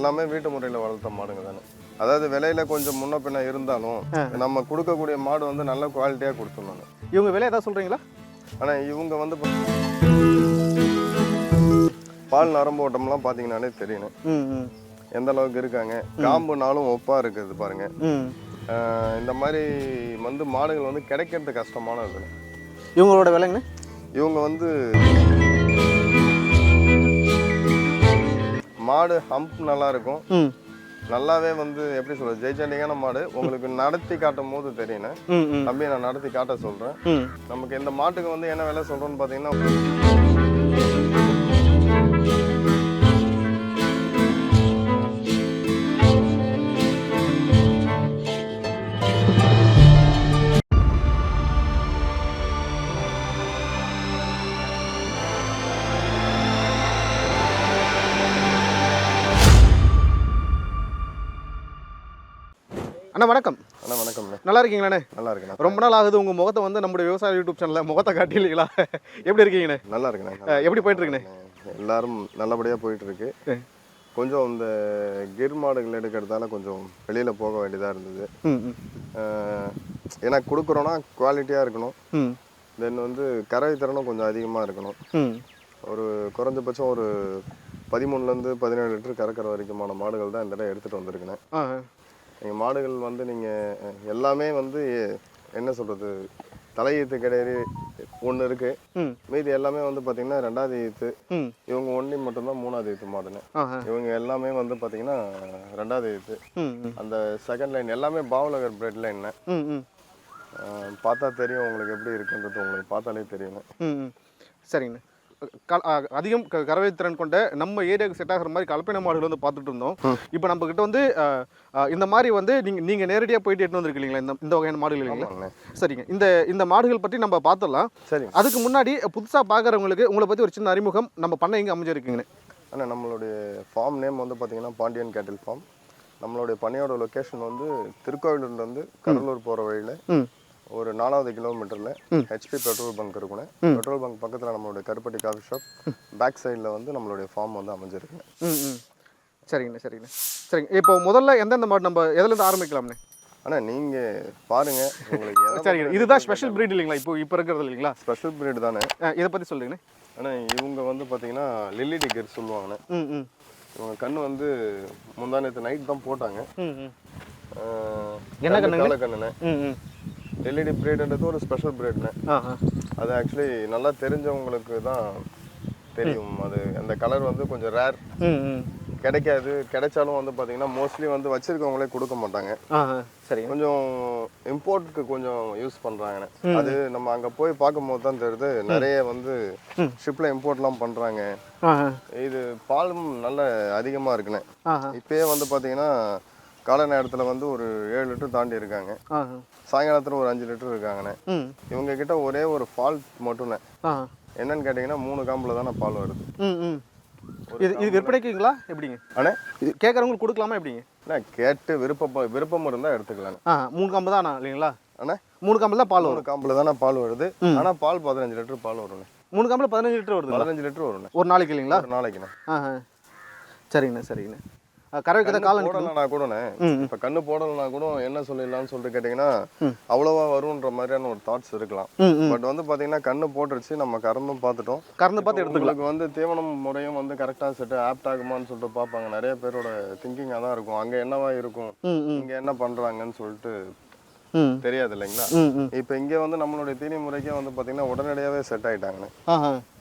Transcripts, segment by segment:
எல்லாமே வீட்டு முறையில் வளர்த்த மாடுங்க தானே. அதாவது விலையில கொஞ்சம் முன்ன பின்ன இருந்தாலும் நம்ம கொடுக்கக்கூடிய மாடு வந்து நல்ல குவாலிட்டியாக கொடுத்துடணும். இவங்க விலை ஏதாவது சொல்கிறீங்களா? ஆனால் இவங்க வந்து பால் நரம்பு ஓட்டம்லாம் பார்த்தீங்கன்னாலே தெரியணும் எந்த அளவுக்கு இருக்காங்க. காம்புனாலும் ஒப்பாக இருக்குது பாருங்க. இந்த மாதிரி வந்து மாடுகள் வந்து கிடைக்கிறது கஷ்டமானது. இவங்களோட விலைங்க இவங்க வந்து மாடு ஹம்ப் நல்லா இருக்கும், நல்லாவே வந்து எப்படி சொல்றது ஜெய்சண்டிங்கான மாடு. உங்களுக்கு நடத்தி காட்டும் போது தெரியணும் தம்பி, நான் நடத்தி காட்ட சொல்றேன். நமக்கு இந்த மாட்டுக்கு வந்து என்ன விலை சொல்றோம்னு பாத்தீங்கன்னா அண்ணா வணக்கம். அண்ணா வணக்கம். நல்லா இருக்கீங்களாண்ணே? நல்லா இருக்கேன். ரொம்ப நாள் ஆகுது உங்கள் முகத்தை வந்து நம்முடைய விவசாய யூடியூப் சேனலில் முகத்தை காட்டிஇல்லீங்களா? எப்படி இருக்கீங்கண்ணே? நல்லா இருக்கேண்ணே. எப்படி போயிட்டு இருக்குண்ணே? எல்லாரும் நல்லபடியாக போயிட்டு இருக்கு. கொஞ்சம் இந்த கிர் மாடுகள் எடுக்கிறதால கொஞ்சம் வெளியில் போக வேண்டியதாக இருந்தது. ஏன்னா கொடுக்குறோன்னா குவாலிட்டியாக இருக்கணும். தென் வந்து கறவை திறனும் கொஞ்சம் அதிகமாக இருக்கணும். ஒரு குறைஞ்சபட்சம் ஒரு 13லேருந்து 17 லிட்டர் கறக்கிற வரைக்குமான மாடுகள் தான் இந்த இடம் எடுத்துகிட்டு வந்திருக்கேன். நீங்கள் மாடுகள் வந்து நீங்கள் எல்லாமே வந்து என்ன சொல்கிறது தலையீத்து கிடையாது ஒன்று இருக்குது. மீதி எல்லாமே வந்து பார்த்தீங்கன்னா 2வது ஈத்து. இவங்க ஒன்லி மட்டும்தான் 3வது ஈத்து மாடுன்னு. இவங்க எல்லாமே வந்து பார்த்தீங்கன்னா 2வது ஈத்து. அந்த செகண்ட் லைன் எல்லாமே பாவலகர் பிரெட் லைன். பார்த்தா தெரியும் உங்களுக்கு எப்படி இருக்குன்றது, உங்களுக்கு பார்த்தாலே தெரியும். சரிங்கண்ணா. அதிகம் கறவை திறன் கொண்ட நம்ம ஏரியாவுக்கு செட் ஆகிற மாதிரி கலப்பின மாடுகள் வந்து பார்த்துட்டு இருந்தோம். இப்போ நம்ம கிட்ட வந்து இந்த மாதிரி வந்து நீங்கள் நேரடியாக போயிட்டு எடுத்து வந்துருக்கீங்களா இந்த வகையான மாடுகள் இல்லைங்களா? சரிங்க. இந்த மாடுகள் பற்றி நம்ம பார்த்துடலாம். சரி, அதுக்கு முன்னாடி புதுசாக பார்க்குறவங்களுக்கு உங்களை பற்றி ஒரு சின்ன அறிமுகம், நம்ம பண்ண எங்கே அமைஞ்சிருக்கீங்கன்னு. ஆனால் நம்மளுடைய ஃபார்ம் நேம் வந்து பார்த்தீங்கன்னா பாண்டியன் கேட்டில் ஃபார்ம். நம்மளுடைய பண்ணையோட லொக்கேஷன் வந்து திருக்கோவிலூர்லேருந்து கடலூர் போகிற வழியில் ஒரு 4வது கிலோமீட்டரில் ஹெச்பி பெட்ரோல் பங்க் இருக்குண்ணே. பெட்ரோல் பங்க் பக்கத்தில் நம்மளுடைய கருப்பட்டி காஃபி ஷாப் பேக் சைடில் வந்து நம்மளுடைய ஃபார்ம் வந்து அமைஞ்சிருக்குங்க. சரிங்கண்ணா சரிங்கண்ணா சரிங்க. இப்போ முதல்ல எந்தெந்த மாடு நம்ம எதுலேருந்து ஆரம்பிக்கலாம்ண்ணே? ஆனால் நீங்கள் பாருங்கள் உங்களுக்கு. சரிங்க. இதுதான் ஸ்பெஷல் ப்ரீட் இல்லைங்களா? இப்போ இருக்கிறது இல்லைங்களா? ஸ்பெஷல் ப்ரீடு தானே. இதை பற்றி சொல்லுங்கண்ணே. ஆனால் இவங்க வந்து பார்த்தீங்கன்னா லில்லி டிக்கர் சொல்லுவாங்கண்ணே. இவங்க கண்ணு வந்து முந்தானத்து நைட் தான் போட்டாங்க. என்ன கண்ணு? கண்ணுண்ணே. எல்இடி பிரீடுன்றது ஒரு ஸ்பெஷல் பிரீடுண்ணே. அது ஆக்சுவலி நல்லா தெரிஞ்சவங்களுக்கு தான் தெரியும். அது அந்த கலர் வந்து கொஞ்சம் ரேர், கிடைக்காது. கிடைச்சாலும் வந்து பார்த்தீங்கன்னா மோஸ்ட்லி வந்து வச்சிருக்கவங்களே கொடுக்க மாட்டாங்க. சரி, கொஞ்சம் இம்போர்ட்டுக்கு கொஞ்சம் யூஸ் பண்ணுறாங்கண்ணே. அது நம்ம அங்கே போய் பார்க்கும்போது தான் தெரியுது நிறைய வந்து ஷிப்பில் இம்போர்ட்லாம் பண்ணுறாங்க. இது பாலும் நல்ல அதிகமாக இருக்குண்ணே. இப்போயே வந்து பார்த்தீங்கன்னா காலை நேரத்தில் வந்து ஒரு 7 லிட்டர் தாண்டி இருக்காங்க. சாயங்காலத்தில் ஒரு 5 லிட்டர் இருக்காங்கண்ணே. இவங்க கிட்ட ஒரே ஒரு ஃபால்ட் மட்டும்ண்ணே. என்னன்னு கேட்டிங்கன்னா 3 காம்பில் தானே பால் வருது. இது விற்பனைக்குங்களா எப்படிங்க? அண்ணே இது கேட்குறவங்களுக்கு கொடுக்கலாமா எப்படிங்க? அண்ணா கேட்டு விருப்பம் இருந்தால் எடுத்துக்கலாம். 3 காம்பு தானா இல்லைங்களா? அண்ணா 3 காம்பில் தான் பால் வரும். 3 காம்பில் தானே பால் வருது. ஆனால் பால் 15 லிட்டர் பால் வரும்ண்ணே. 3 காம்பில் 15 லிட்டர் வருது. 15 லிட்டர் வரும்ண்ணே ஒரு நாளைக்கு இல்லைங்களா? ஒரு நாளைக்குண்ணே. சரிங்கண்ணா சரிங்கண்ணா. கறவைக்கு தான் காலம் போடலனா கூடண்ணே. இப்போ கண்ணு போடலனா கூட என்ன சொல்லிடலாம்னு சொல்லிட்டு கேட்டிங்கன்னா அவ்வளோவா வரும்ன்ற மாதிரியான ஒரு தாட்ஸ் இருக்கலாம். பட் வந்து பார்த்தீங்கன்னா கண்ணு போட்டுருச்சு, நம்ம கறந்தும் பார்த்துட்டோம். கறந்து பார்த்து எடுத்துக்கலாம். வந்து தீவனம் முறையும் வந்து கரெக்டாக செட்டு ஆப்ட் ஆகுமான்னு சொல்லிட்டு பார்ப்பாங்க. நிறைய பேரோட திங்கிங்காக தான் இருக்கும். அங்கே என்னவா இருக்கும், இங்கே என்ன பண்ணுறாங்கன்னு சொல்லிட்டு தெரியாது இல்லைங்களா? இப்போ இங்கே வந்து நம்மளுடைய தீனி முறைக்கே வந்து பார்த்தீங்கன்னா உடனடியாகவே செட் ஆகிட்டாங்கண்ணே.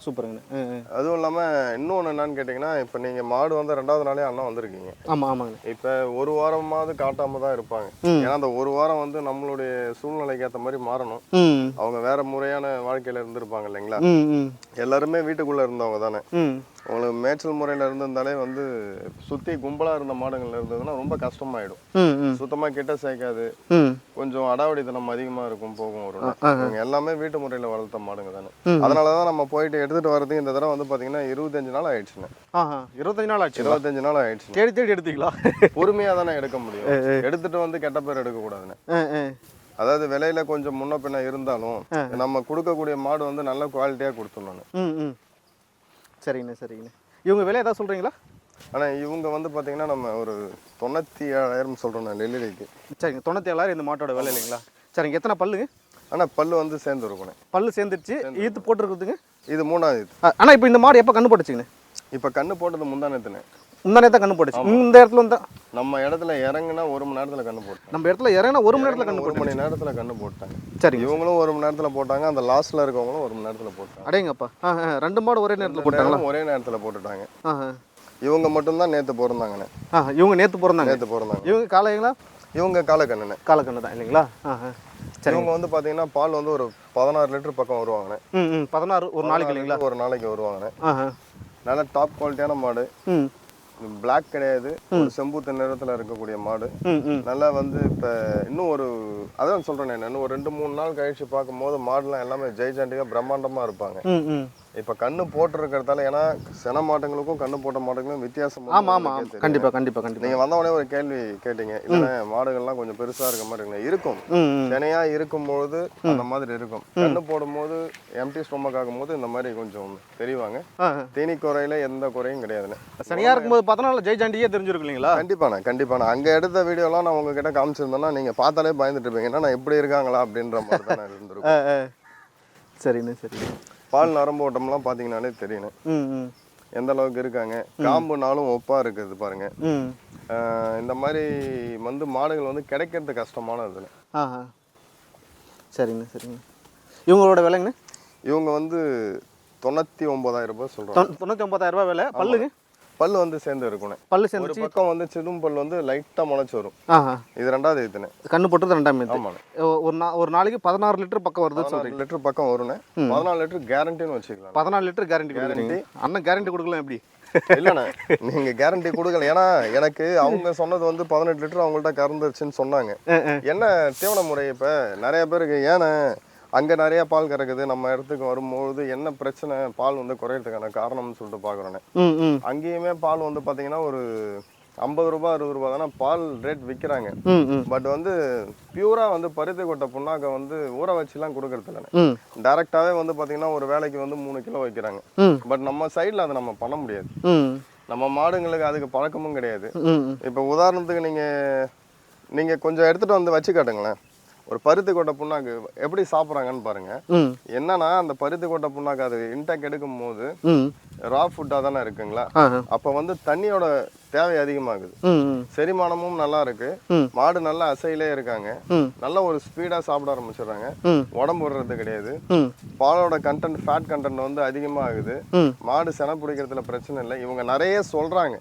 சூப்பருங்கண்ணே. அதுவும் இல்லாமல் இன்னொன்று என்னன்னு கேட்டிங்கன்னா, இப்போ நீங்கள் மாடு வந்து 2வது நாளே அண்ணா வந்திருக்கீங்க. ஆமாங்க. இப்போ ஒரு வாரமாவது காட்டாமல் தான் இருப்பாங்க. ஏன்னா அந்த ஒரு வாரம் வந்து நம்மளுடைய சூழ்நிலைக்கு ஏற்ற மாதிரி மாறணும். அவங்க வேற முறையான வாழ்க்கையில் இருந்திருப்பாங்க இல்லைங்களா? எல்லாருமே வீட்டுக்குள்ளே இருந்தவங்க தானே. உங்களுக்கு மேய்ச்சல் முறையில் இருந்திருந்தாலே வந்து சுற்றி கும்பலாக இருந்த மாடுகள் இருந்ததுன்னா ரொம்ப கஷ்டமாயிடும். சுத்தமாக கிட்ட சேர்க்காது, கொஞ்சம் அடாவடித்தனம் அதிகமாக இருக்கும், போகும் வரும். எல்லாமே வீட்டு முறையில் வளர்த்த மாடுங்க தானே. அதனால தான் நம்ம போயிட்டு எடுத்துகிட்டு வரதுக்கு இந்த தடவை வந்து பார்த்தீங்கன்னா 25 நாள் ஆயிடுச்சுங்க. 25 நாள் ஆச்சு. 25 நாள் ஆயிடுச்சு. தேடி தேடி எடுத்தீங்களா? பொறுமையாக தானே எடுக்க முடியும். எடுத்துட்டு வந்து கெட்ட பேர் எடுக்கக்கூடாதுன்னு. அதாவது விலையில கொஞ்சம் முன்ன பின்ன இருந்தாலும் நம்ம கொடுக்கக்கூடிய மாடு வந்து நல்ல குவாலிட்டியாக கொடுத்துடணும். சரிங்கண்ணா சரிங்கண்ணா. இவங்க விலை ஏதாவது சொல்கிறீங்களா? ஆனால் இவங்க வந்து பார்த்தீங்கன்னா நம்ம ஒரு 97,000 சொல்கிறோம் நெல்லிக்கு. சரிங்க, 97,000 இந்த மாட்டோட விலை இல்லைங்களா? சரிங்க, எத்தனை பல்லுங்க? ஆனால் பல்லு வந்து சேர்ந்து இருக்கணும். பல்லு சேர்ந்துருச்சு. ஈத்து போட்டுருக்குதுங்க. இது 3வது ஈத்து. ஆனால் இப்போ இந்த மாடு எப்போ கண்ணு போட்டுச்சுங்க? இப்போ கண்ணு போட்டது முந்தானத்துனே. முந்தானே தான் கண்ணு போட்டுச்சு. இந்த இடத்துல வந்து நம்ம இடத்துல இறங்குனா 1 மணி நேரத்தில் கண்ணு போட்டோம். நம்ம இடத்துல இறங்கினா 1 மணி நேரத்தில் கண்ணு 1 மணி நேரத்தில் கண்ணு போட்டாங்க. சரி, இவங்களும் 1 மணி நேரத்தில் போட்டாங்க. அந்த லாஸ்ட்டில் இருக்கவங்களும் 1 மணி நேரத்தில் போட்டாங்க. அடேங்கப்பா. 2 மாடு ஒரே நேரத்தில் போட்டாங்களா? ஒரே நேரத்தில் போட்டுட்டாங்க. இவங்க மட்டும்தான் நேற்று பிறந்தாங்கண்ணே. இவங்க நேற்று பிறந்தாங்க. நேற்று பிறந்தாங்க. இவங்க காலைங்களா? இவங்க காலக்கண்ணுண்ணே. காலக்கண்ணு தான் இல்லைங்களா? சரி. இவங்க வந்து பார்த்தீங்கன்னா பால் வந்து ஒரு 16 லிட்டர் பக்கம் வருவாங்கண்ணே. 16 ஒரு நாளைக்கு இல்லைங்களா? ஒரு நாளைக்கு வருவாங்கண்ணே. நல்ல டாப் குவாலிட்டியான மாடு. பிளாக் கிடையாது, ஒரு செம்பூத்த நிறத்தில் இருக்கக்கூடிய மாடு. நல்லா வந்து இப்போ இன்னும் ஒரு அதான் சொல்கிறேன், இன்னும் ஒரு 2-3 நாள் கழிச்சு பார்க்கும்போது மாடுலாம் எல்லாமே ஜெய்ஜாண்டிக்காக பிரம்மாண்டமாக இருப்பாங்க. இப்போ கண்ணு போட்டுருக்கிறதால, ஏன்னா சென மாட்டுங்களுக்கும் கண்ணு போட்ட மாட்டுங்களும் வித்தியாசம். ஆமாம், கண்டிப்பாக கண்டிப்பாக கண்டிப்பாக. நீங்கள் வந்த உடனே ஒரு கேள்வி கேட்டீங்க, இல்லைன்னா மாடுகள்லாம் கொஞ்சம் பெருசாக இருக்க மாதிரி இருக்கும். செனையாக இருக்கும்பொழுது அந்த மாதிரி இருக்கும். கண்ணு போடும்போது எம்டி ஸ்டொமக் ஆகும்போது இந்த மாதிரி கொஞ்சம் தெரிவாங்க. தீனி குறையில எந்த குறையும் கிடையாதுண்ணே. சனியாக இருக்கும்போது பார்த்தோன்னா ஜெய்ஜாண்டியே தெரிஞ்சிருக்கு இல்லைங்களா? கண்டிப்பாண்ணே. அங்கே எடுத்த வீடியோலாம் நான் உங்ககிட்ட காமிச்சிருந்தேன்னா நீங்கள் பார்த்தாலே பயந்துட்டு இருப்பீங்க, ஏன்னா நான் எப்படி இருக்காங்களா அப்படின்ற மாதிரி தான் இருந்திருக்கும். சரிண்ணே, சரி. பால் நரம்பு ஓட்டம்லாம் பார்த்தீங்கன்னாலே தெரியணும் எந்த அளவுக்கு இருக்காங்க. காம்புனாலும் ஒப்பாக இருக்குது பாருங்க. இந்த மாதிரி வந்து மாடுகள் வந்து கிடைக்கிறது கஷ்டமானது. சரிங்க, சரிங்க. இவங்களோட விலைங்கண்ணே? இவங்க வந்து 99,000 ரூபாய் சொல்கிறாங்க. 99,000 ரூபாய் விலை. பல்லுங்க? பல்லு வந்து சேர்ந்து இருக்கணும். பல்லு சேர்ந்து ஒரு பக்கம் வந்து சிதும் பல் வந்து லைட்டாக முளைச்சி வரும். இது 2வது ஈத்துனே. கண்ணு போட்டது 2ஆம் ஈத்து. ஆமாண்ணே. ஒரு நாளைக்கு 16 லிட்டர் பக்கம் வருது சொல்றீங்க. 16 லிட்டர் பக்கம் வரும்ண்ணே. 14 லிட்டர் கேரண்டின்னு வச்சுக்கலாம். 14 லிட்டர் கேரண்டி. அண்ணன் கேரண்டி கொடுக்கலாம் எப்படி? இல்லைண்ணே, நீங்கள் கேரண்டி கொடுக்கல. ஏன்னா எனக்கு அவங்க சொன்னது வந்து 18 லிட்டர் அவங்கள்ட்ட கறந்துருச்சுன்னு சொன்னாங்க. என்ன தீவன முறை இப்போ நிறைய பேருக்கு ஏன்னா அங்கே நிறைய பால் கறக்குது, நம்ம இடத்துக்கு வரும்போது என்ன பிரச்சனை, பால் வந்து குறையிறதுக்கான காரணம்னு சொல்லிட்டு பார்க்குறோண்ணே. அங்கேயுமே பால் வந்து பார்த்தீங்கன்னா ஒரு 50 ரூபா 60 ரூபா தானே பால் ரேட் விற்கிறாங்க. பட் வந்து பியூரா வந்து பருத்தி கொட்டை புண்ணாக்க வந்து ஊற வச்சுலாம் கொடுக்கறது இல்லைண்ணே. டைரக்டாவே வந்து பார்த்தீங்கன்னா ஒரு வேலைக்கு வந்து 3 கிலோ வைக்கிறாங்க. பட் நம்ம சைடில் அதை நம்ம பண்ண முடியாது. நம்ம மாடுங்களுக்கு அதுக்கு பழக்கமும் கிடையாது. இப்போ உதாரணத்துக்கு நீங்கள் கொஞ்சம் எடுத்துகிட்டு வந்து வச்சு காட்டுங்களேன். ஒரு பருத்தி கொட்டை புண்ணாக்கு எப்படி சாப்பிட்றாங்கன்னு பாருங்க. என்னன்னா அந்த பருத்தி கொட்டை புண்ணாக்கு அது இன்டேக் எடுக்கும் போது ரா ஃபுட்டாக தானே இருக்குங்களா, அப்போ வந்து தண்ணியோட தேவை அதிகமாகுது. செரிமானமும் நல்லா இருக்கு, மாடு நல்லா அசையிலே இருக்காங்க, நல்ல ஒரு ஸ்பீடாக சாப்பிட ஆரம்பிச்சிடுறாங்க, உடம்பு விடுறது கிடையாது, பாலோட கண்டென்ட் ஃபேட் கண்டென்ட் வந்து அதிகமாக ஆகுது, மாடு செனை பிடிக்கிறதுல பிரச்சனை இல்லை. இவங்க நிறைய சொல்றாங்க.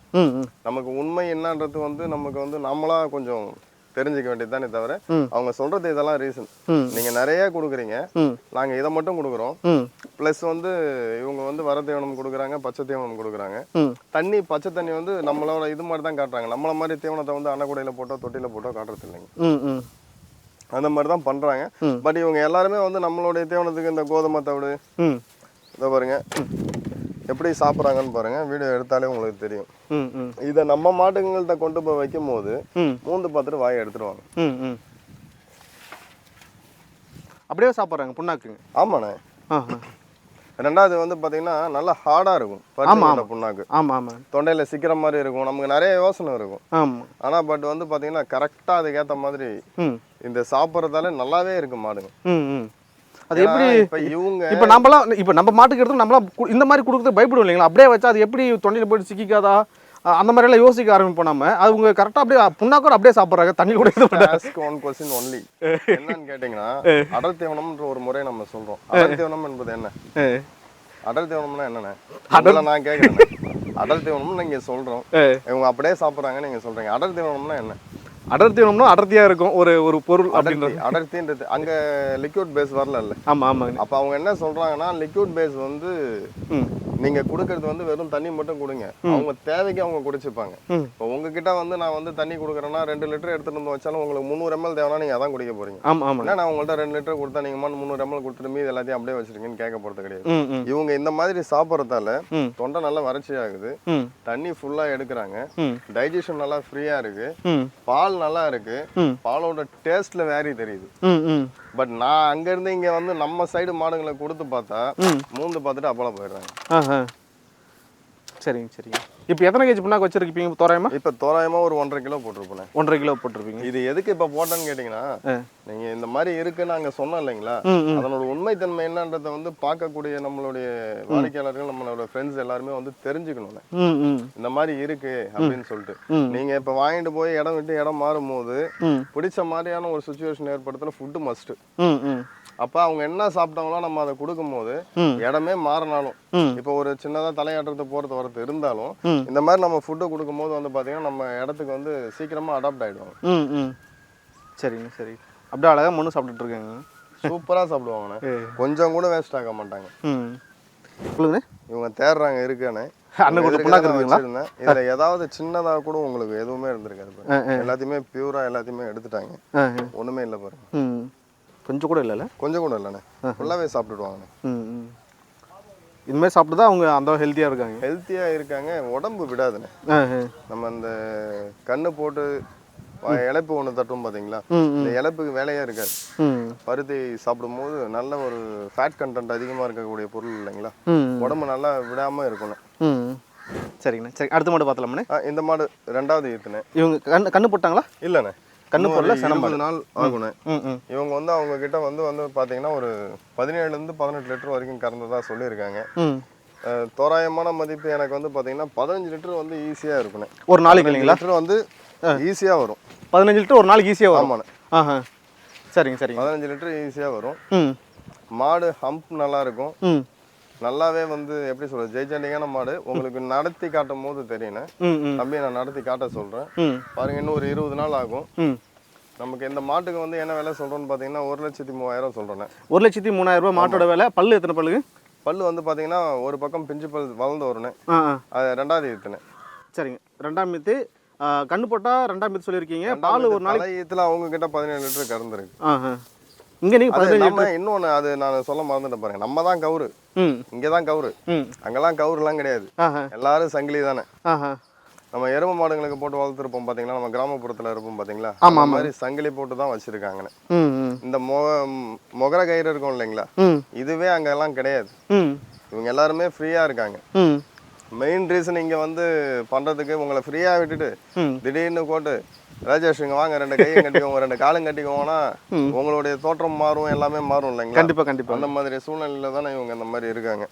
நமக்கு உண்மை என்னன்றது வந்து நமக்கு வந்து நம்மளா கொஞ்சம் தெரிஞ்சுக்க வேண்டியதுதானே தவிர அவங்க சொல்றது இதெல்லாம் ரீசன். நீங்க நிறைய கொடுக்குறீங்க, நாங்க இதை மட்டும் கொடுக்குறோம். பிளஸ் வந்து இவங்க வந்து வர தீவனம் கொடுக்குறாங்க, பச்சை தீவனம் கொடுக்குறாங்க. தண்ணி பச்சை தண்ணி வந்து நம்மளோட இது மாதிரி தான் காட்டுறாங்க. நம்மள மாதிரி தீவனத்தை வந்து அன்னக்கூடையில போட்டோ தொட்டில போட்டோ காட்டுறது இல்லைங்க. அந்த மாதிரி தான் பண்றாங்க. பட் இவங்க எல்லாருமே வந்து நம்மளுடைய தீவனத்துக்கு இந்த கோதுமை தவிடு இதை பாருங்க எப்படி சாப்பிட்றாங்கன்னு பாருங்க. வீடியோ எடுத்தாலே உங்களுக்கு தெரியும். இதை நம்ம மாட்டுங்கள்ட்ட கொண்டு போய் வைக்கும் போது மூந்து பார்த்துட்டு வாயை எடுத்துருவாங்க. அப்படியே சாப்பிட்றாங்க புண்ணாக்குங்க. ஆமாண்ணே. 2வது வந்து பார்த்தீங்கன்னா நல்லா ஹார்டாக இருக்கும் புண்ணாக்கு. தொண்டையில் சிக்கிற மாதிரி இருக்கும். நமக்கு நிறைய யோசனை இருக்கும். ஆனால் பட் வந்து பார்த்தீங்கன்னா கரெக்டாக அதுக்கேற்ற மாதிரி இந்த சாப்பிட்றதால நல்லாவே இருக்கு மாடுங்க. அது எப்படி இப்போ நம்ம மாட்டுக்கு எடுத்து நம்மளாம் இந்த மாதிரி கொடுக்குறது பயப்படுவோம் இல்லைங்களா? அப்படியே வச்சா அது எப்படி தொண்டையில் போயிட்டு சிக்கிக்காதா அந்த மாதிரி எல்லாம் யோசிக்க ஆரம்பிப்போம் நம்ம. அது உங்க கரெக்டாக அப்படியே புண்ணாக்கூட அப்படியே சாப்பிட்றாங்க, தண்ணி கூட ஒன்லி என்னன்னு கேட்டீங்கன்னா அடர் தீவனம்ன்ற ஒரு முறை நம்ம சொல்றோம். அடர் தீவனம் என்பது என்ன? அடர் தீவனம்னா என்னண்ணே? அதில் நான் கேட்குறேன். அடர் தீவனம்னு நீங்க சொல்றோம், இவங்க அப்படியே சாப்பிட்றாங்கன்னு நீங்க சொல்றீங்க. அடர் தீவனம்னா என்ன? அடர்த்தி வேணும்னா அடர்த்தியா இருக்கும் ஒரு பொருள் அப்படின்றது. அடர்த்தின்றது அங்க லிக்விட் பேஸ் வரல இல்ல. ஆமாங்க. அப்ப அவங்க என்ன சொல்றாங்கன்னா லிக்விட் பேஸ் வந்து நீங்க குடுக்கறது வந்து வெறும் தண்ணி மட்டும் கொடுங்க, அவங்க தேவைக்கு அவங்க குடிச்சுப்பாங்க. இப்போ உங்ககிட்ட வந்து நான் வந்து தண்ணி கொடுக்குறேன்னா 2 லிட்டர் எடுத்துட்டு வந்து வச்சாலும் உங்களுக்கு 300 ml தேவைன்னா நீங்க அதான் குடிக்க போறீங்க. ஏன்னா நான் உங்கள்ட்ட 2 லிட்டர் கொடுத்தா நீங்க 300 ml கொடுத்துட்டு மீது எல்லாத்தையும் அப்படியே வச்சிருக்கீங்கன்னு கேட்க போறது கிடையாது. இவங்க இந்த மாதிரி சாப்பிட்றதால தொண்டை நல்லா வறட்சி ஆகுது, தண்ணி ஃபுல்லா எடுக்கிறாங்க, டைஜஷன் நல்லா ஃப்ரீயா இருக்கு, பால் நல்லா இருக்கு, பாலோட டேஸ்ட்ல வேரி தெரியுது. பட் நான் அங்க இருந்து இங்க வந்து நம்ம சைடு மாடுகளை கொடுத்து பார்த்தா மூந்து பார்த்துட்டு அப்பளம் போயிடுறாங்க. சரிங்க சரிங்க. இப்போ எத்தனை கேஜி புண்ணாக்கு வச்சிருக்கீங்க தோராயமா? இப்போ தோராயமாக ஒரு 1.5 கிலோ போட்டிருப்பேன். 1.5 கிலோ போட்டிருப்பீங்க. இது எதுக்கு இப்போ போட்டேன்னு கேட்டிங்கன்னா, நீங்கள் இந்த மாதிரி இருக்குன்னு அங்கே சொன்னோம் இல்லைங்களா, அதனோட உண்மைத்தன்மை என்னன்றதை வந்து பார்க்கக்கூடிய நம்மளுடைய வாடிக்கையாளர்கள், நம்மளோட ஃப்ரெண்ட்ஸ் எல்லாருமே வந்து தெரிஞ்சுக்கணும். இந்த மாதிரி இருக்கு அப்படின்னு சொல்லிட்டு நீங்கள் இப்போ வாங்கிட்டு போய் இடம் விட்டு இடம் மாறும்போது பிடிச்ச மாதிரியான ஒரு சுச்சுவேஷன் ஏற்படுத்தல ஃபுட்டு மஸ்ட்டு. அப்போ அவங்க என்ன சாப்பிட்டாங்களோ நம்ம அதை கொடுக்கும்போது இடமே மாறினாலும், இப்போ ஒரு சின்னதாக தலையாட்டுறது போகிறது வரது இருந்தாலும் இந்த மாதிரி நம்ம ஃபுட்டு கொடுக்கும்போது வந்து பார்த்தீங்கன்னா நம்ம இடத்துக்கு வந்து சீக்கிரமாக அடாப்ட் ஆகிடுவாங்க. சரிங்க சரி. அப்படியே அழகாக மண்ணு சாப்பிட்டுட்டு இருக்காங்க. சூப்பராக சாப்பிடுவாங்கண்ணே, கொஞ்சம் கூட வேஸ்ட் ஆக மாட்டாங்க. சொல்லுங்க. இவங்க தேடுறாங்க இருக்கானே வச்சிருந்தேன். இதுல ஏதாவது சின்னதா கூட உங்களுக்கு எதுவுமே இருந்திருக்காது. எல்லாத்தையுமே பியூரா எல்லாத்தையுமே எடுத்துட்டாங்க. ஒண்ணுமே இல்லை பாருங்க. கொஞ்சம் கூட இல்லைல்ல? கொஞ்சம் கூட இல்லைண்ணே, ஃபுல்லாவே சாப்பிட்டுடுவாங்கண்ணே. இதுமாதிரி சாப்பிட்டு தான் அவங்க அந்த ஹெல்த்தியாக இருக்காங்க. ஹெல்த்தியாக இருக்காங்க, உடம்பு விடாதுண்ணே. நம்ம அந்த கண்ணு போட்டு இழப்பு ஒன்று தட்டும் பார்த்தீங்களா, இந்த இழப்புக்கு வேலையே இருக்காது. பருத்தி சாப்பிடும் போது நல்ல ஒரு ஃபேட் கண்டென்ட் அதிகமாக இருக்கக்கூடிய பொருள் இல்லைங்களா, உடம்பு நல்லா விடாமல் இருக்கணும். சரிங்கண்ணா சரி. அடுத்த மாடு பார்த்தலாம்ண்ணே. இந்த மாடு 2வது ஈத்துண்ணே. இவங்க கண்ணு போட்டாங்களா? இல்லைண்ணே, கண்ணு போடல. 20 நாள் ஆகுண்ணே. இவங்க வந்து அவங்க கிட்ட வந்து பார்த்தீங்கன்னா ஒரு 17 to 18 லிட்டர் வரைக்கும் கறந்ததா சொல்லியிருக்காங்க. தோராயமான மதிப்பு எனக்கு வந்து பார்த்தீங்கன்னா 15 லிட்டர் வந்து ஈஸியாக இருக்குண்ணே. ஒரு நாளைக்கு இல்லைங்களா? லிட்டர் வந்து ஈஸியாக வரும். 15 லிட்டர் ஒரு நாளைக்கு ஈஸியாக வரும். ஆமாண்ணே. சரிங்க சரிங்க. 15 லிட்டர் ஈஸியாக வரும். மாடு ஹம்ப் நல்லா இருக்கும். நல்லாவே வந்து எப்படி சொல்றது, ஜெய்ஜண்டிங்கான மாடு. உங்களுக்கு நடத்தி காட்டும் போது தெரியுண்ணே. தம்பி நான் நடத்தி காட்ட சொல்றேன் பாருங்க. இன்னும் ஒரு 20 நாள் ஆகும். நமக்கு இந்த மாட்டுக்கு வந்து என்ன விலை சொல்றோம்னு பாத்தீங்கன்னா 1,03,000 சொல்றேன். 1,03,000 ரூபாய் மாட்டோட விலை. பல்லு எத்தனை பல்லுங்க? பல்லு வந்து பாத்தீங்கன்னா ஒரு பக்கம் பிஞ்சு பல் வளர்ந்து வரும்ண்ணே. அது 2வது ஈத்துண்ணே. சரிங்க. 2ஆம் ஈத்து. கண்ணு போட்டா 2ஆம் ஈத்து சொல்லியிருக்கீங்க. பால் ஒரு நாளைக்கு ஈத்துல அவங்க கிட்ட 17 லிட்டர் கறந்துருக்கு. இங்க நீங்க 15 லிட்டர். இன்னொன்னு அது நான் சொல்ல மறந்துட்டேன் பாருங்க. நம்ம தான் கவுரு, இங்கதான் கவுரு, அங்கெல்லாம் கவுருலாம் கிடையாது. எல்லாரும் சங்கிலி தானே. நம்ம எருமை மாடுங்களுக்கு போட்டு வளர்த்துருப்போம் பாத்தீங்களா, நம்ம கிராமப்புறத்துல இருப்போம் பாத்தீங்களா, அந்த மாதிரி சங்கிலி போட்டு தான் வச்சிருக்காங்கன்னு. இந்த மொகர கயிறு இருக்கும் இல்லைங்களா, இதுவே அங்க எல்லாம் கிடையாது. இவங்க எல்லாருமே ஃப்ரீயா இருக்காங்க. மெயின் ரீசன் இங்க வந்து பண்றதுக்கு உங்களை ஃப்ரீயா விட்டுட்டு திடீர்னு போட்டு ராஜேஷ் இங்க வாங்க 2 கையும் கட்டிக்கோங்க 2 காலும் கட்டிக்கோங்கன்னா உங்களுடைய தோற்றம் மாறும், எல்லாமே மாறும் இல்லைங்களா. கண்டிப்பா கண்டிப்பா. அந்த மாதிரி சூழ்நிலையில தானே இவங்க இந்த மாதிரி இருக்காங்க.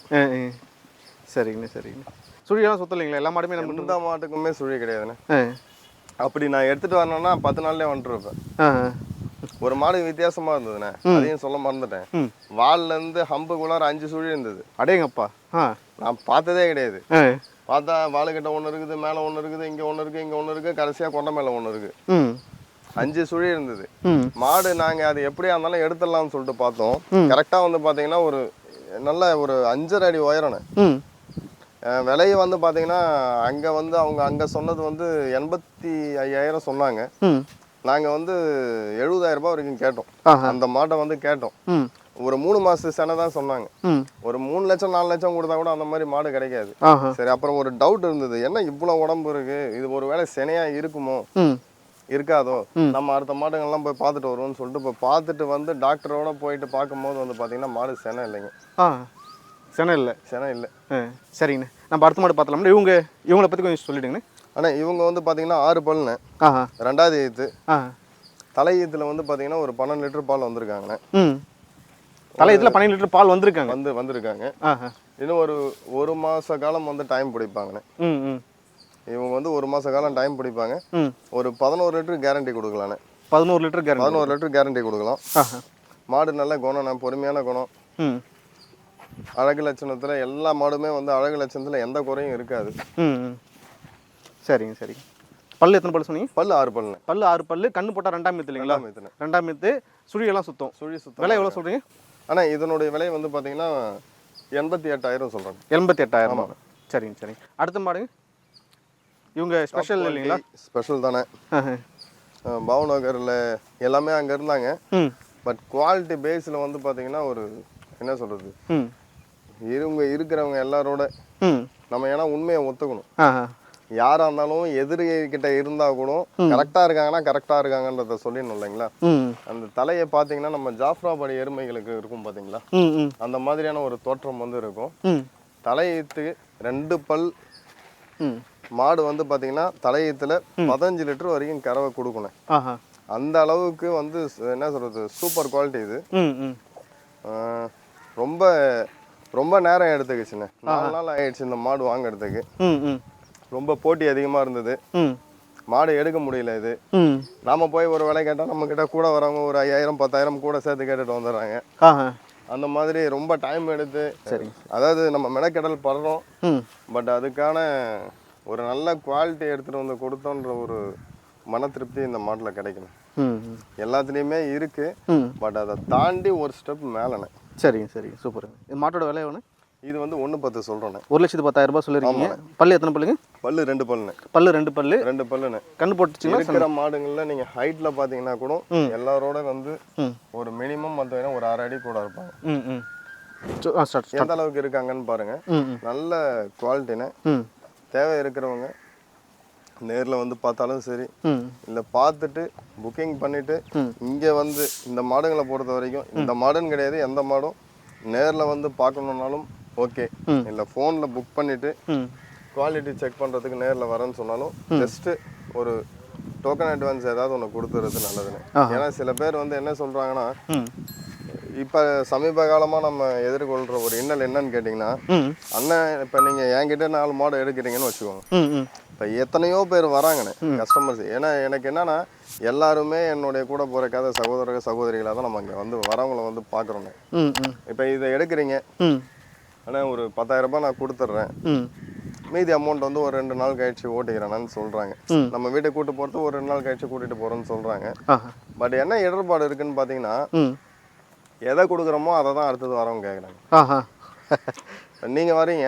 சரிங்கண்ணா சரிங்கண்ணா. சுழியெல்லாம் சுத்தம் இல்லைங்களா? எல்லா மாடுமே நம்ம எந்த மாட்டுக்குமே சுழி கிடையாதுண்ணே. அப்படி நான் எடுத்துட்டு வரணும்னா 10 நாள்லயே வந்துருப்பேன். ஒரு மாடு வித்தியாசமா இருந்ததுண்ணே, அதையும் சொல்ல மறந்துட்டேன். வால்ல இருந்து ஹம்புக்குள்ளார 5 சுழி இருந்தது. அடேங்கப்பா. நான் பார்த்ததே கிடையாது. பார்த்தா வாளுக்கிட்ட ஒன்று இருக்குது, மேலே ஒன்று இருக்குது, இங்கே ஒன்று இருக்குது, இங்கே ஒன்று இருக்குது, கடைசியாக கொண்டை மேலே ஒன்று இருக்குது. 5 சுழி இருந்தது. மாடு நாங்கள் அது எப்படியா இருந்தாலும் எடுத்துடலாம்னு சொல்லிட்டு பார்த்தோம். கரெக்டாக வந்து பார்த்தீங்கன்னா ஒரு நல்ல ஒரு 5.5 அடி உயரண்ணே. விலையை வந்து பார்த்தீங்கன்னா அங்கே வந்து அவங்க அங்கே சொன்னது வந்து 85,000 சொன்னாங்க. நாங்கள் வந்து 70,000 ரூபாய் வரைக்கும் கேட்டோம். அந்த மாட்டை வந்து கேட்டோம். ஒரு 3 மாச செனை தான் சொன்னாங்க. ஒரு 3 லட்சம் 4 லட்சம் கொடுத்தா கூட அந்த மாதிரி மாடு கிடைக்காது. சரி, அப்புறம் ஒரு டவுட் இருந்தது, என்ன இவ்வளவு உடம்பு இருக்கு, இது ஒருவேளை செனையா இருக்குமோ இருக்காதோ, நம்ம அடுத்த மாடுகள்லாம் போய் பார்த்துட்டு வருவோம்னு சொல்லிட்டு இப்போ பார்த்துட்டு வந்து டாக்டரோட போயிட்டு பார்க்கும்போது வந்து பார்த்தீங்கன்னா மாடு செனை இல்லைங்க. செனை இல்லை. செனை இல்லை. சரிங்கண்ணே. நம்ம அடுத்த மாடு பார்த்தலாம்னா இவங்களை பற்றி கொஞ்சம் சொல்லிடுங்கண்ணே. ஆனால் இவங்க வந்து பார்த்தீங்கன்னா 6 பல்லுண்ணே. 2வது ஈத்து. தலை ஈத்துல வந்து பார்த்தீங்கன்னா ஒரு 12 லிட்டர் பால் வந்திருக்காங்கண்ணே. தலையத்துல 12 லிட்டர் பால் வந்திருக்காங்க. இன்னும் ஒரு மாச காலம் வந்து டைம் பிடிப்பாங்கண்ணே. இவங்க வந்து 1 மாச காலம் டைம் பிடிப்பாங்க. ஒரு 11 லிட்டர் கேரண்டி கொடுக்கலாண்ணே. 11 லிட்டர் கேரண்டி கொடுக்கலாம். மாடு நல்ல குணம், பொறுமையான குணம். அழகு லட்சணத்துல எல்லா மாடுமே வந்து அழகு லட்சணத்துல எந்த குறையும் இருக்காது. சரிங்க சரிங்க. பல்லு எத்தனை பல்லு சொன்னீங்க? பல்லு 6 பல்லுண்ணே. பல்லு 6 பல்லு. கண்ணு போட்டா 2ஆம் ஈத்து இல்லைங்களா? 2ஆம் ஈத்து. சுழியெல்லாம் சுத்தம். விலை எவ்வளோ சொல்றீங்க? ஆனால் இதனுடைய விலை வந்து பார்த்தீங்கன்னா 88,000 சொல்கிறாங்க. 88,000. சரிங்க சரிங்க. அடுத்த மாடுங்க இவங்க ஸ்பெஷல் இல்லைங்களா? ஸ்பெஷல் தானே. பாவநகரில் எல்லாமே அங்கே இருந்தாங்க. பட் குவாலிட்டி பேஸில் வந்து பார்த்தீங்கன்னா ஒரு என்ன சொல்கிறது, இவங்க இருக்கிறவங்க எல்லாரோட நம்ம ஏன்னா உண்மையை ஒத்துக்கணும். யாரா இருந்தாலும் எதிரிகிட்ட இருந்தா கூட கரெக்டா இருக்காங்கன்னா கரெக்டா இருக்காங்கன்றத சொல்லிடணும் இல்லைங்களா. அந்த தலையை பாத்தீங்கன்னா நம்ம ஜாஃப்ராபாடி எருமைகளுக்கு இருக்கும் பாத்தீங்களா, அந்த மாதிரியான ஒரு தோற்றம் வந்து இருக்கும். தலையீத்து 2 பல் மாடு வந்து பார்த்தீங்கன்னா தலையத்தில் 15 லிட்டர் வரைக்கும் கறவை கொடுக்கணும். அந்த அளவுக்கு வந்து என்ன சொல்கிறது, சூப்பர் குவாலிட்டி இது. ரொம்ப ரொம்ப நேரம் எடுத்துக்கிச்சுண்ணே. 4 நாள் ஆயிடுச்சு இந்த மாடு வாங்குறதுக்கு. ரொம்ப போட்டி அதிகமாக இருந்தது, மாடு எடுக்க முடியல. இது நாம போய் ஒரு விலை கேட்டால் நம்ம கிட்ட கூட வரவங்க ஒரு 5000 10,000 கூட சேர்த்து கேட்டுட்டு வந்துடுறாங்க. அந்த மாதிரி ரொம்ப டைம் எடுத்து, சரி, அதாவது நம்ம மெனக்கெடல் படுறோம், பட் அதுக்கான ஒரு நல்ல குவாலிட்டி எடுத்துகிட்டு வந்து கொடுத்தோன்ற ஒரு மன திருப்தி இந்த மாட்டில் கிடைக்கணும். எல்லாத்துலேயுமே இருக்கு, பட் அதை தாண்டி ஒரு ஸ்டெப் மேலேண்ணே. சரிங்க சரிங்க, சூப்பர். இந்த மாட்டோட விலை எவ்வளோ? இது வந்து 1,10 சொல்கிறேண்ணே. 1,10,000 சொல்லிருக்கீங்க. பல்லு எத்தனை பல்லுங்க? பல்லு 2 பல்லுண்ணே. பல்லு 2 பல்லு. 2 பல்லுண்ணே. கண்ணு போட்டுச்சுங்களா? இருக்கிற மாடுங்களில் நீங்கள் ஹைட்டில் பார்த்தீங்கன்னா கூட எல்லாரோட வந்து ஒரு மினிமம் பார்த்தீங்கன்னா ஒரு 6 அடி கூட இருப்பாங்க. எந்த அளவுக்கு இருக்காங்கன்னு பாருங்க. நல்ல குவாலிட்டிண்ணே. தேவை இருக்கிறவங்க நேரில் வந்து பார்த்தாலும் சரி, இல்லை பார்த்துட்டு புக்கிங் பண்ணிட்டு இங்கே வந்து இந்த மாடுங்களை பொறுத்த வரைக்கும், இந்த மாடுன்னு கிடையாது, எந்த மாடும் நேரில் வந்து பார்க்கணுன்னாலும் ஓகே, இல்லை ஃபோனில் புக் பண்ணிட்டு குவாலிட்டி செக் பண்ணுறதுக்கு நேரில் வரேன்னு சொன்னாலும் ஜஸ்ட்டு ஒரு டோக்கன் அட்வான்ஸ் ஏதாவது ஒன்று கொடுத்துறது நல்லதுன்னு. ஏன்னா சில பேர் வந்து என்ன சொல்கிறாங்கன்னா, இப்போ சமீப காலமாக நம்ம எதிர்கொள்கிற ஒரு இன்னல் என்னன்னு கேட்டிங்கன்னா, அண்ணன் இப்போ நீங்கள் என்கிட்ட 4 மாடு எடுக்கிறீங்கன்னு வச்சுக்கோங்க, இப்போ எத்தனையோ பேர் வராங்கண்ணே கஸ்டமர்ஸ். ஏன்னா எனக்கு என்னன்னா, எல்லாருமே என்னுடைய கூட பிறக்காத சகோதர சகோதரிகளாக தான் நம்ம இங்கே வந்து வரவங்களை வந்து பார்க்குறோண்ணே. இப்போ இதை எடுக்கிறீங்க, ஆனால் ஒரு 10,000 ரூபாய் நான் கொடுத்துட்றேன், மீதி அமௌண்ட் வந்து ஒரு 2 நாள் கழிச்சு ஓட்டிக்கிறேன்னு சொல்கிறாங்க. நம்ம வீட்டை கூட்டு போகிறது ஒரு 2 நாள் கழிச்சு கூட்டிகிட்டு போகிறோன்னு சொல்கிறாங்க. பட் என்ன இடர்பாடு இருக்குன்னு பார்த்தீங்கன்னா, எதை கொடுக்குறோமோ அதை தான் அடுத்தது வரவங்க கேட்குறாங்க. நீங்க வரீங்க,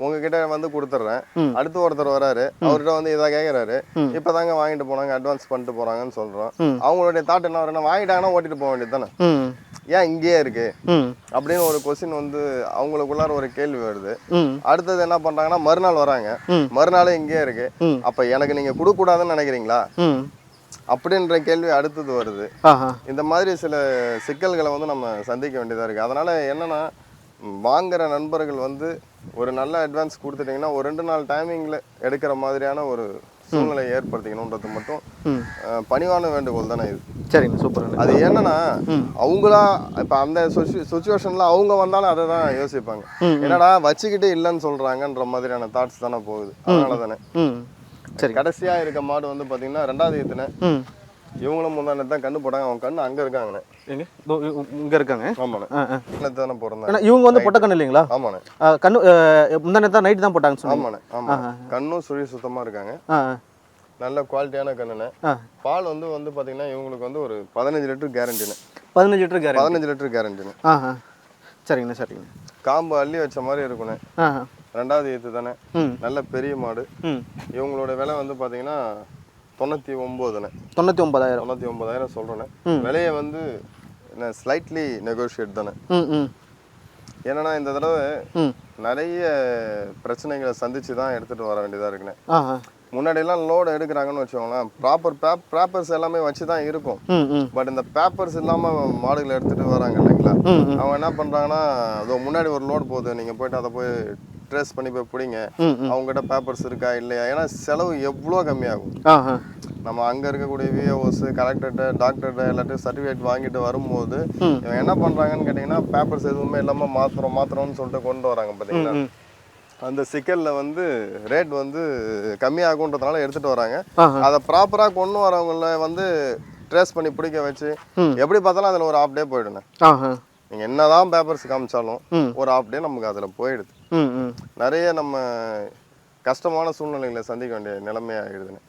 உங்ககிட்ட வந்து கொடுத்துட்றேன், அடுத்து ஒருத்தர் வராரு, அவர்கிட்ட வந்து இதை கேட்குறாரு, இப்போதாங்க வாங்கிட்டு போனாங்க, அட்வான்ஸ் பண்ணிட்டு போறாங்கன்னு சொல்றோம். அவங்களுடைய தாட் என்ன வரும்னா, வாங்கிட்டாங்கன்னா ஓட்டிட்டு போக வேண்டியது தானே, ஏன் இங்கேயே இருக்கு அப்படின்னு ஒரு கொஸ்டின் வந்து அவங்களுக்குள்ளார ஒரு கேள்வி வருது. அடுத்தது என்ன பண்றாங்கன்னா, மறுநாள் வராங்க, மறுநாள் இங்கேயே இருக்கு, அப்ப எனக்கு நீங்க கொடுக்க கூடாதுன்னு நினைக்கிறீங்களா அப்படின்ற கேள்வி அடுத்தது வருது. இந்த மாதிரி சில சிக்கல்களை வந்து நம்ம சந்திக்க வேண்டியதா இருக்கு. அதனால என்னன்னா, வாங்குற நண்பர்கள் வந்து ஒரு நல்ல அட்வான்ஸ் கொடுத்துட்டீங்கன்னா ஒரு 2 நாள் டைமிங்ல எடுக்கிற மாதிரியான ஒரு சூழ்நிலை ஏற்படுத்திக்கணுன்றது மட்டும் பணிவான வேண்டுகோள் தானே இது. சரிங்க, சூப்பர். அது என்னன்னா, அவங்களா இப்போ அந்த சுச்சுவேஷன்ல அவங்க வந்தாலும் அதை தான் யோசிப்பாங்க, என்னடா வச்சுக்கிட்டு இல்லைன்னு சொல்றாங்கன்ற மாதிரியான தாட்ஸ் தானே போகுது. அதனால தானே சரி. கடைசியா இருக்க மாடு வந்து பாத்தீங்கன்னா 2வது ஈத்துனே, இவங்களும் முந்தானே தான் கண்ணு போட்டாங்க. அவங்க கண்ணு அங்க இருக்காங்கண்ணே. எங்க? இங்க இருக்காங்க. ஆமாண்ணே, தானே போறாங்க. இவங்க வந்து பொட்ட கண்ணு இல்லைங்களா? ஆமாண்ணே, கண்ணு முந்தானே தான் நைட் தான் போட்டாங்கன்னு சொன்னாங்க. ஆமாண்ணே, ஆமா, கண்ணும் சுழி சுத்தமா இருக்காங்க, நல்ல குவாலிட்டியான கண்ணுண்ணே. பால் வந்து பாத்தீங்கன்னா இவங்களுக்கு வந்து ஒரு 15 லிட்டர் கேரண்டிண்ணே. 15 litre guarantee. 15 லிட்டர் கேரண்டிண்ணே. சரிங்கண்ணா, சரிங்க. காம்பு அள்ளி வச்ச மாதிரி இருக்குண்ணே. 2வது ஈத்து தானே, நல்ல பெரிய மாடு. இவங்களோட விலை வந்து பாத்தீங்கன்னா 99ண்ணே. 99,000 சொல்றேண்ணே. விலையை வந்து ஸ்லைட்லி நெகோஷியேட் தானே. ஏன்னா இந்த தடவை நிறைய பிரச்சனைகளை சந்திச்சு தான் எடுத்துட்டு வர வேண்டியதா இருக்குண்ணே. முன்னாடியெல்லாம் லோடு எடுக்கிறாங்கன்னு வச்சுக்கோங்களேன், பேப்பர்ஸ் எல்லாமே வச்சு தான் இருக்கும். பட் இந்த பேப்பர்ஸ் இல்லாமல் மாடுகளை எடுத்துகிட்டு வராங்க இல்லைங்களா, அவங்க என்ன பண்ணுறாங்கன்னா, அதோ முன்னாடி ஒரு லோடு போகுது, நீங்கள் போய்ட்டு அதை போய் ட்ரேஸ் பண்ணி போய் பிடிங்க, அவங்ககிட்ட பேப்பர்ஸ் இருக்கா இல்லையா. ஏன்னா செலவு எவ்வளோ கம்மியாகும். நம்ம அங்கே இருக்கக்கூடிய விஓஸ், கலெக்டர்கிட்ட, டாக்டர்கிட்ட எல்லாத்தையும் சர்டிஃபிகேட் வாங்கிட்டு வரும்போது இவங்க என்ன பண்ணுறாங்கன்னு கேட்டிங்கன்னா, பேப்பர்ஸ் எதுவுமே இல்லாமல் மாத்திரம்னு சொல்லிட்டு கொண்டு வராங்க பார்த்தீங்களா. அந்த சிக்கல்ல வந்து ரேட் வந்து கம்மியாகுன்றதுனால எடுத்துட்டு வராங்க. அதை ப்ராப்பரா கொண்டு வரவங்கள வந்து ட்ரேஸ் பண்ணி பிடிக்க வச்சு எப்படி பார்த்தாலும் அதுல ஒரு ½ டே போயிடுங்க. நீங்க என்னதான் பேப்பர்ஸ் காமிச்சாலும் ஒரு ½ டே நமக்கு அதுல போயிடுது. நிறைய நம்ம கஷ்டமான சூழ்நிலைகளை சந்திக்க வேண்டிய நிலைமையாகிடுதுன்னு.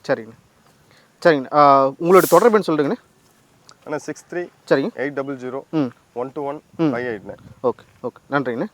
சரிங்க, சரிங்க. உங்களோட தொடர்புன்னு சொல்லுங்கண்ணே. ஆனால் 63 சரிங்க 800 121 58. Okay okay, நன்றிங்கண்ணே.